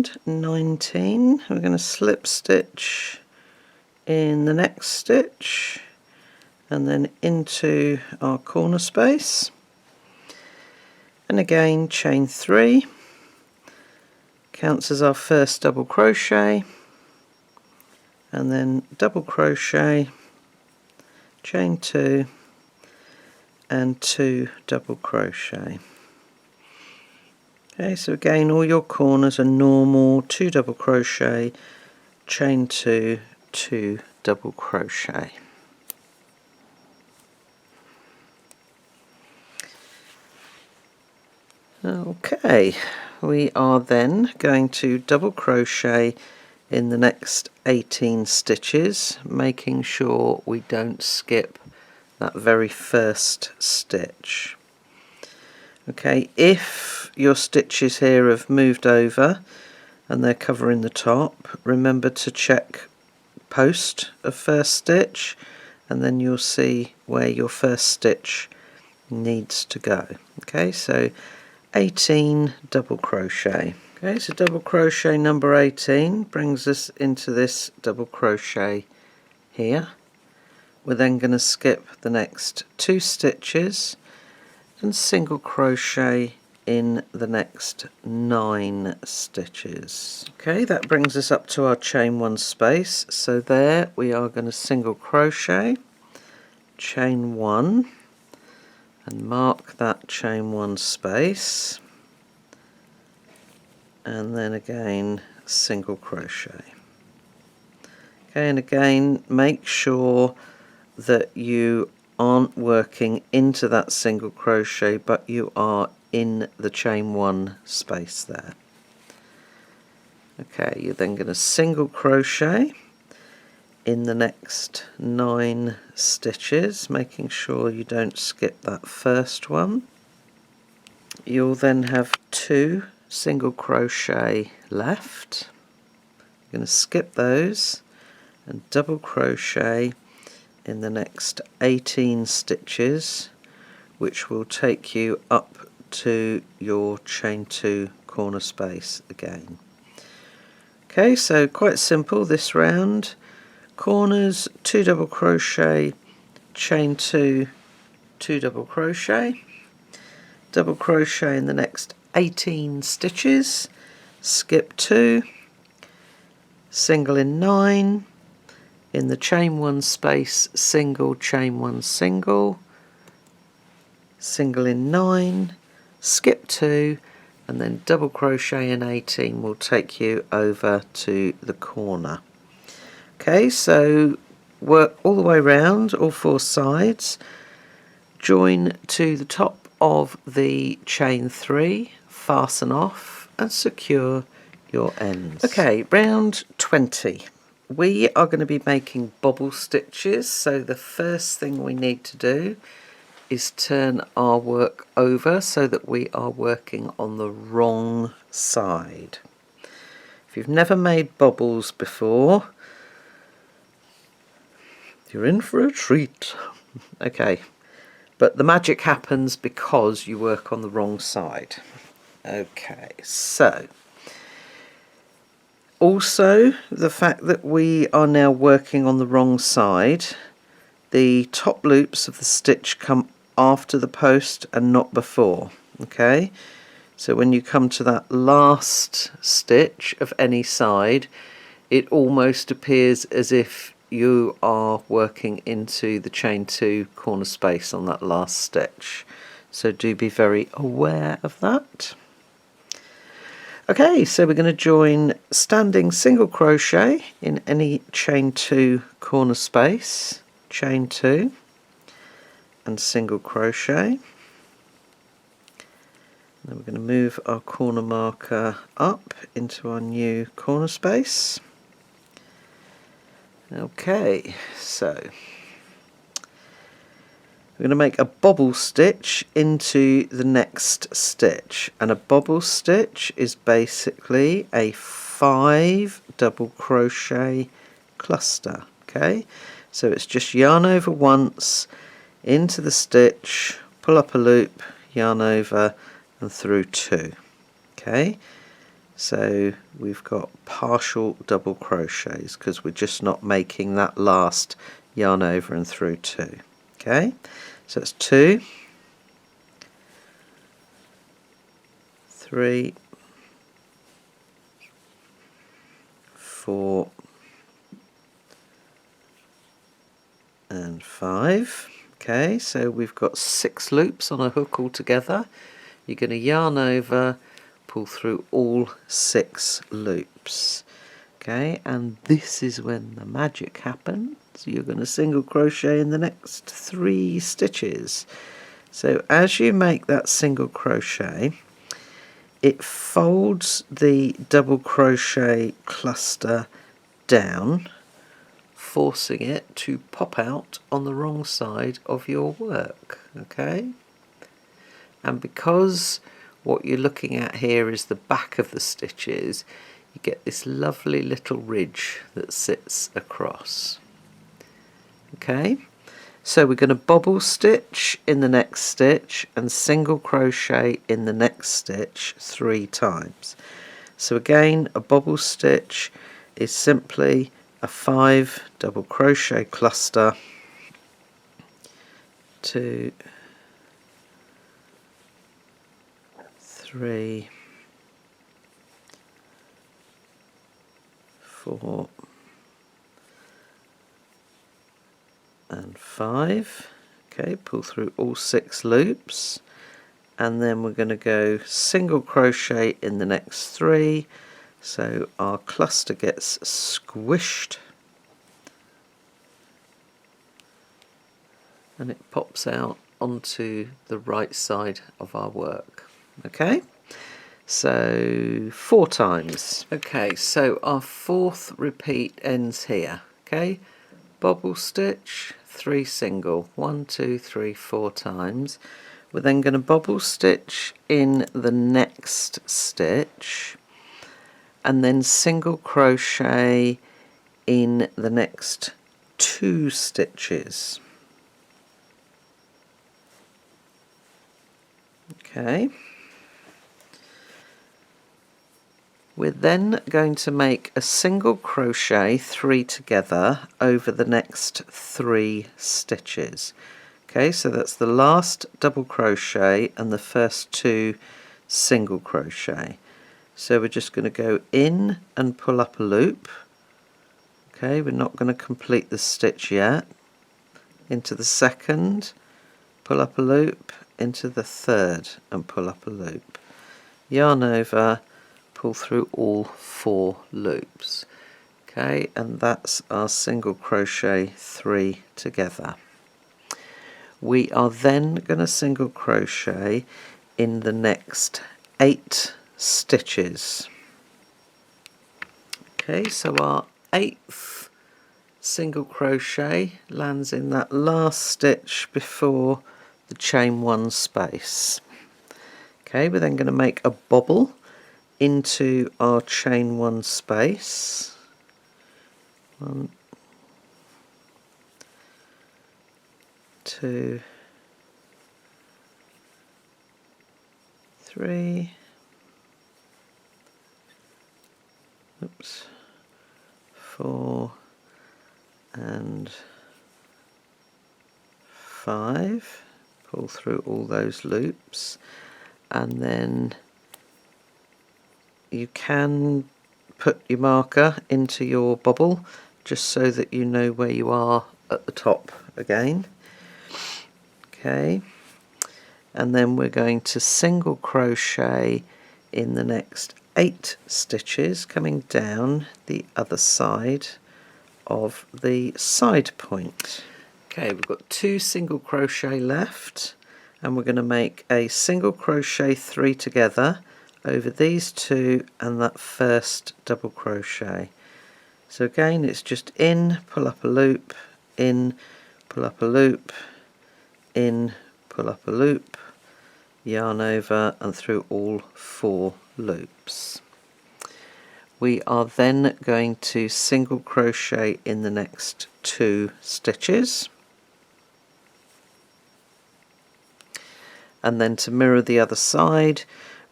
round 19, we're going to slip stitch in the next stitch and then into our corner space, and again chain 3, counts as our first double crochet, and then double crochet, chain 2 and 2 double crochet. Okay, so again all your corners are normal, 2 double crochet, chain 2, 2 double crochet. Okay, we are then going to double crochet in the next 18 stitches, making sure we don't skip that very first stitch. Okay, if your stitches here have moved over and they're covering the top, remember to check post of first stitch, and then you'll see where your first stitch needs to go. Okay, so 18 double crochet. Okay, so double crochet number 18 brings us into this double crochet here. We're then going to skip the next 2 stitches and single crochet in the next 9 stitches. Okay, that brings us up to our chain 1 space. So there we are going to single crochet, chain 1, and mark that chain 1 space, and then again single crochet. Okay, and again make sure that you aren't working into that single crochet, but you are in the chain 1 space there. Okay, you're then going to single crochet in the next 9 stitches, making sure you don't skip that first one. You'll then have 2 single crochet left. You're going to skip those and double crochet in the next 18 stitches, which will take you up to your chain 2 corner space again. Okay, so quite simple this round. Corners, 2 double crochet, chain 2, 2 double crochet in the next 18 stitches, skip 2, single in 9, in the chain 1 space, single, chain 1, single, single in 9, skip 2, and then double crochet in 18 will take you over to the corner. Okay, so work all the way around, all 4 sides, join to the top of the chain 3, fasten off and secure your ends. Okay, round 20. We are going to be making bobble stitches, so the first thing we need to do is turn our work over so that we are working on the wrong side. If you've never made bobbles before, you're in for a treat. Okay, but the magic happens because you work on the wrong side. Okay, so also the fact that we are now working on the wrong side, the top loops of the stitch come after the post and not before. Okay, so when you come to that last stitch of any side, it almost appears as if you are working into the chain 2 corner space on that last stitch, so do be very aware of that. Okay, so we're going to join standing single crochet in any chain 2 corner space, chain 2 and single crochet. Then we're going to move our corner marker up into our new corner space. Okay, so we're going to make a bobble stitch into the next stitch, and a bobble stitch is basically a 5 double crochet cluster. Okay, so it's just yarn over once into the stitch, pull up a loop, yarn over and through 2. Okay, So we've got partial double crochets because we're just not making that last yarn over and through 2. Okay, so it's 2, 3, 4 and 5. Okay, so we've got 6 loops on a hook altogether. You're going to yarn over, pull through all 6 loops. Okay, and this is when the magic happens. You're going to single crochet in the next 3 stitches. So as you make that single crochet, it folds the double crochet cluster down, forcing it to pop out on the wrong side of your work. Okay, and because what you're looking at here is the back of the stitches, you get this lovely little ridge that sits across. Okay, so we're going to bobble stitch in the next stitch and single crochet in the next stitch 3 times. So again, a bobble stitch is simply a 5 double crochet cluster, 2, 3, 4 and 5. Okay, pull through all 6 loops, and then we're going to go single crochet in the next 3, so our cluster gets squished and it pops out onto the right side of our work. Okay, so 4 times. Okay, so our 4th repeat ends here. Okay, bobble stitch, 3 single, 1, 2, 3, 4 times. We're then going to bobble stitch in the next stitch and then single crochet in the next 2 stitches. Okay, we're then going to make a single crochet 3 together over the next 3 stitches. Okay, so that's the last double crochet and the first 2 single crochet. So we're just going to go in and pull up a loop. Okay, we're not going to complete the stitch yet. Into the second, pull up a loop, into the third and pull up a loop. Yarn over, pull through all 4 loops. Okay, and that's our single crochet 3 together. We are then going to single crochet in the next 8 stitches. Okay, so our 8th single crochet lands in that last stitch before the chain 1 space. Okay, we're then going to make a bobble into our chain 1 space. 1, 2, 3, 4 and 5. Pull through all those loops, and then you can put your marker into your bobble just so that you know where you are at the top again. Okay, and then we're going to single crochet in the next 8 stitches coming down the other side of the side point. Okay, we've got 2 single crochet left, and we're going to make a single crochet 3 together over these 2 and that first double crochet. So again, it's just in, pull up a loop, in, pull up a loop, in, pull up a loop, yarn over and through all 4 loops. We are then going to single crochet in the next 2 stitches, and then to mirror the other side,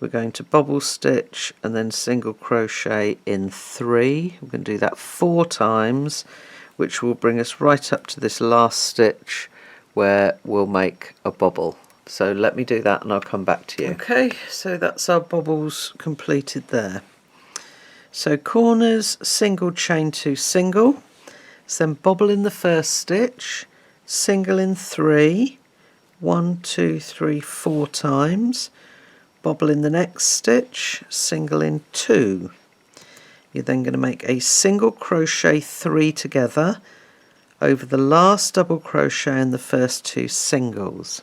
we're going to bobble stitch and then single crochet in 3. We're going to do that 4 times, which will bring us right up to this last stitch where we'll make a bobble. So let me do that and I'll come back to you. Okay, so that's our bobbles completed there. So corners, single, chain 2, single, so then bobble in the first stitch, single in 3, 1, 2, 3, 4 times, bobble in the next stitch, single in 2. You're then going to make a single crochet 3 together over the last double crochet in the first 2 singles.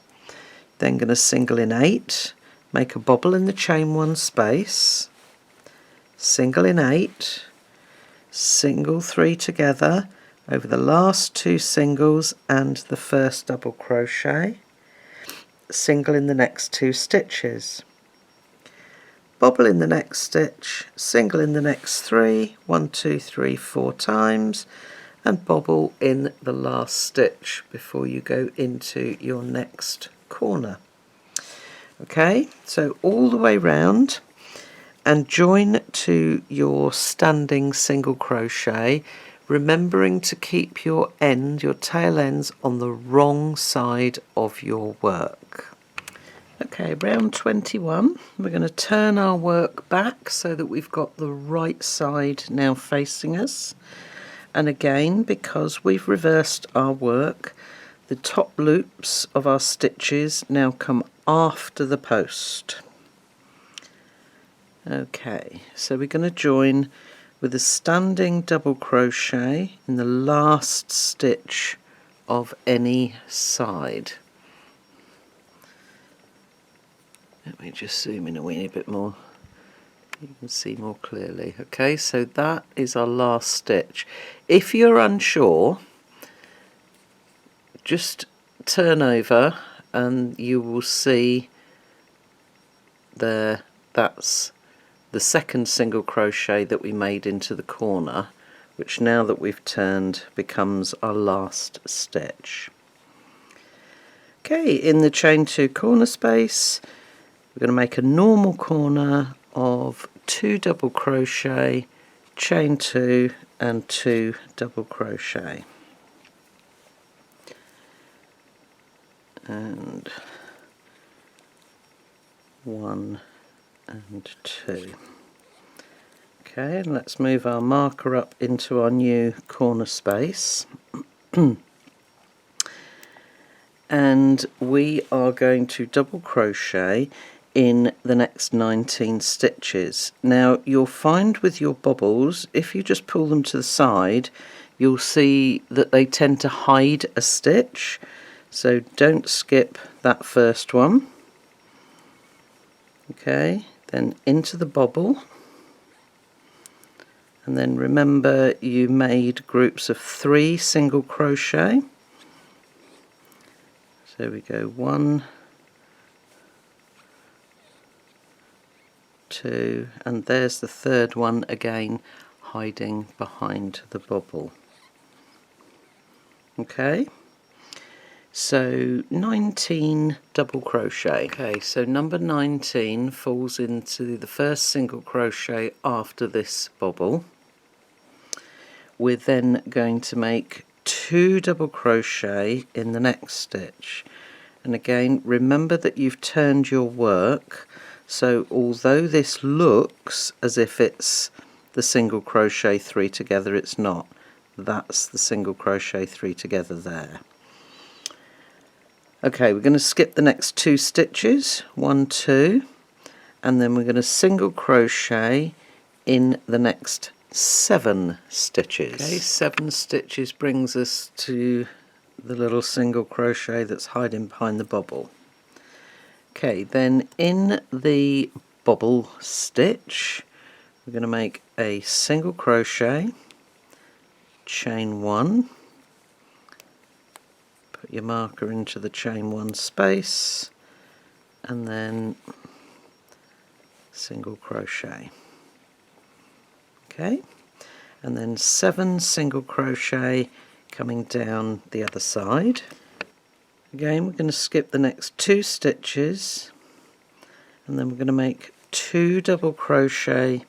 Then going to single in 8, make a bobble in the chain 1 space, single in 8, single 3 together over the last 2 singles and the first double crochet, single in the next 2 stitches, bobble in the next stitch, single in the next 3, 1, 2, 3, 4 times, and bobble in the last stitch before you go into your next corner. Okay, so all the way round, and join to your standing single crochet, remembering to keep your tail ends on the wrong side of your work. Okay, round 21, we're going to turn our work back so that we've got the right side now facing us. And again, because we've reversed our work, the top loops of our stitches now come after the post. Okay, so we're going to join with a standing double crochet in the last stitch of any side. Let me just zoom in a weeny bit more. You can see more clearly. Okay, so that is our last stitch. If you're unsure, just turn over and you will see there, that's the second single crochet that we made into the corner, which now that we've turned becomes our last stitch. Okay, in the chain 2 corner space, we're going to make a normal corner of 2 double crochet, chain 2 and 2 double crochet. And 1 and 2. Okay, and let's move our marker up into our new corner space. And we are going to double crochet in the next 19 stitches. Now you'll find with your bobbles, if you just pull them to the side, you'll see that they tend to hide a stitch, so don't skip that first one. Okay, then into the bobble, and then remember you made groups of 3 single crochet. So we go 1, 2, and there's the third one again hiding behind the bobble. Okay, so 19 double crochet. Okay, so number 19 falls into the first single crochet after this bobble. We're then going to make 2 double crochet in the next stitch, and again remember that you've turned your work, so although this looks as if it's the single crochet 3 together, it's not. That's the single crochet 3 together there. Okay, we're going to skip the next 2 stitches, 1, 2, and then we're going to single crochet in the next 7 stitches. Okay, 7 stitches brings us to the little single crochet that's hiding behind the bobble. Okay, then in the bobble stitch we're going to make a single crochet, chain 1, put your marker into the chain 1 space, and then single crochet. Okay, and then 7 single crochet coming down the other side. Again, we're going to skip the next 2 stitches, and then we're going to make 2 double crochet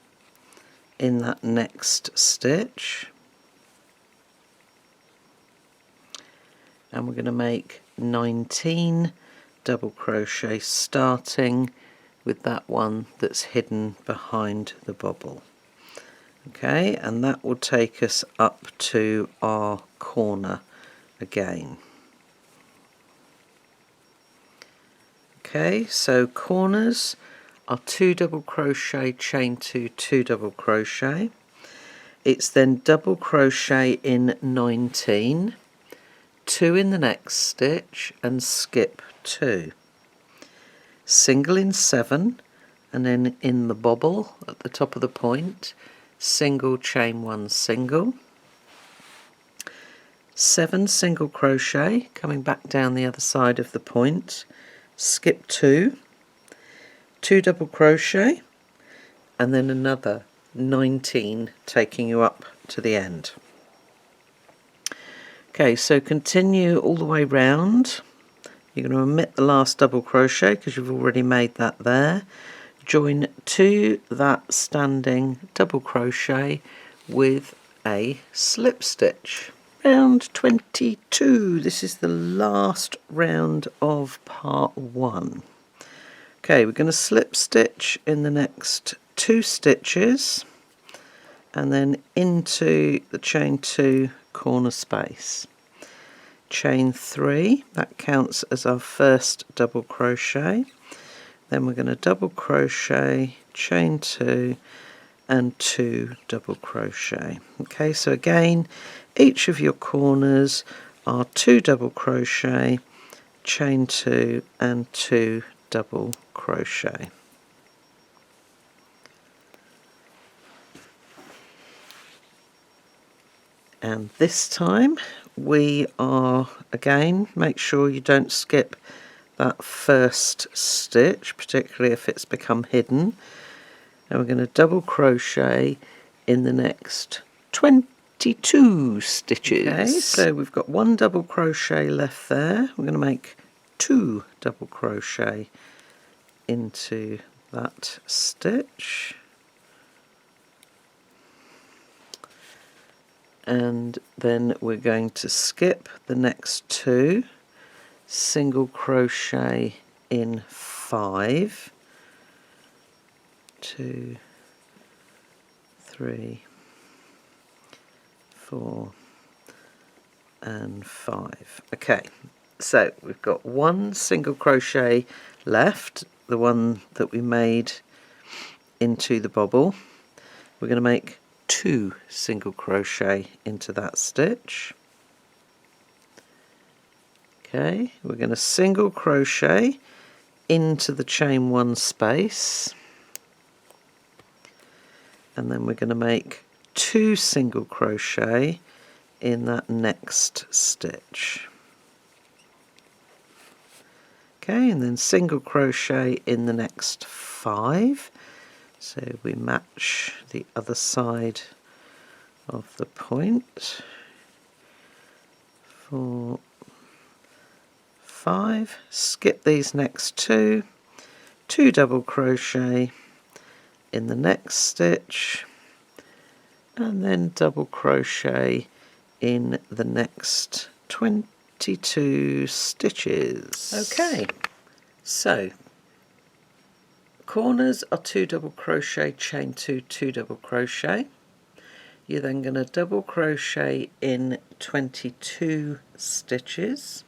in that next stitch, and we're going to make 19 double crochet starting with that one that's hidden behind the bobble. Okay, and that will take us up to our corner again. Okay, so corners are 2 double crochet, chain 2, 2 double crochet. It's then double crochet in 19, 2 in the next stitch and skip 2. Single in 7, and then in the bobble at the top of the point, single, chain 1, single. 7 single crochet, coming back down the other side of the point, skip 2, 2 double crochet, and then another 19 taking you up to the end. Okay, so continue all the way round. You're going to omit the last double crochet because you've already made that there. Join to that standing double crochet with a slip stitch. Round 22. This is the last round of part 1. Okay, we're going to slip stitch in the next 2 stitches and then into the chain 2 corner space. Chain 3, that counts as our first double crochet. Then we're going to double crochet, chain 2 and 2 double crochet. Okay, so again, each of your corners are 2 double crochet, chain 2 and 2 double crochet. And this time we are, again, make sure you don't skip that first stitch, particularly if it's become hidden. And we're going to double crochet in the next 22 stitches. Okay, so we've got 1 double crochet left there. We're going to make 2 double crochet into that stitch. And then we're going to skip the next 2, single crochet in 5, 2, 3, 4 and 5. Okay, so we've got 1 single crochet left, the one that we made into the bobble. We're going to make 2 single crochet into that stitch. Okay, we're going to single crochet into the chain 1 space, and then we're going to make 2 single crochet in that next stitch. Okay, and then single crochet in the next 5. So we match the other side of the point. 4, 5, skip these next 2, 2 double crochet in the next stitch, and then double crochet in the next 22 stitches. Okay, so corners are 2 double crochet, chain 2, 2 double crochet. You're then going to double crochet in 22 stitches,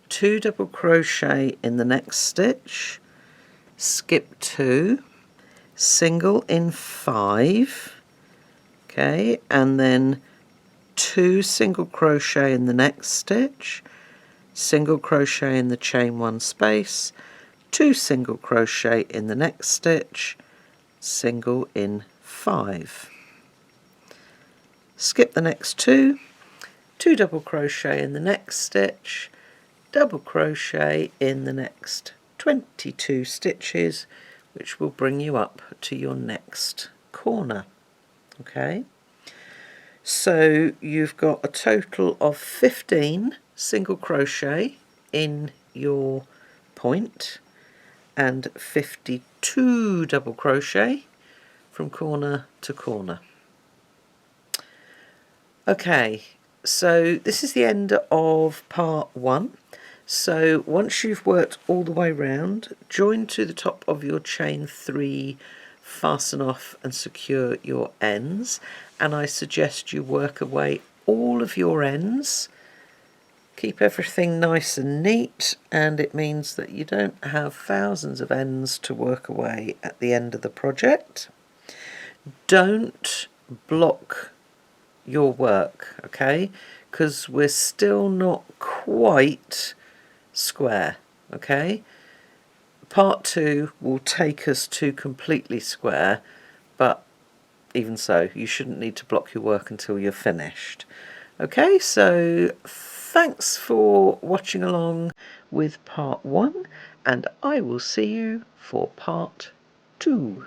2 double crochet in the next stitch, skip 2, single in 5, okay, and then 2 single crochet in the next stitch, single crochet in the chain 1 space, 2 single crochet in the next stitch, single in 5. Skip the next 2, 2 double crochet in the next stitch, double crochet in the next 22 stitches, which will bring you up to your next corner. Okay, so you've got a total of 15 single crochet in your point and 52 2 double crochet from corner to corner. Okay, so this is the end of part 1. So once you've worked all the way round, join to the top of your chain 3, fasten off and secure your ends, and I suggest you work away all of your ends. Keep everything nice and neat, and it means that you don't have thousands of ends to work away at the end of the project. Don't block your work, okay, because we're still not quite square. Okay, part 2 will take us to completely square, but even so, you shouldn't need to block your work until you're finished. Okay, so thanks for watching along with part 1, and I will see you for part 2.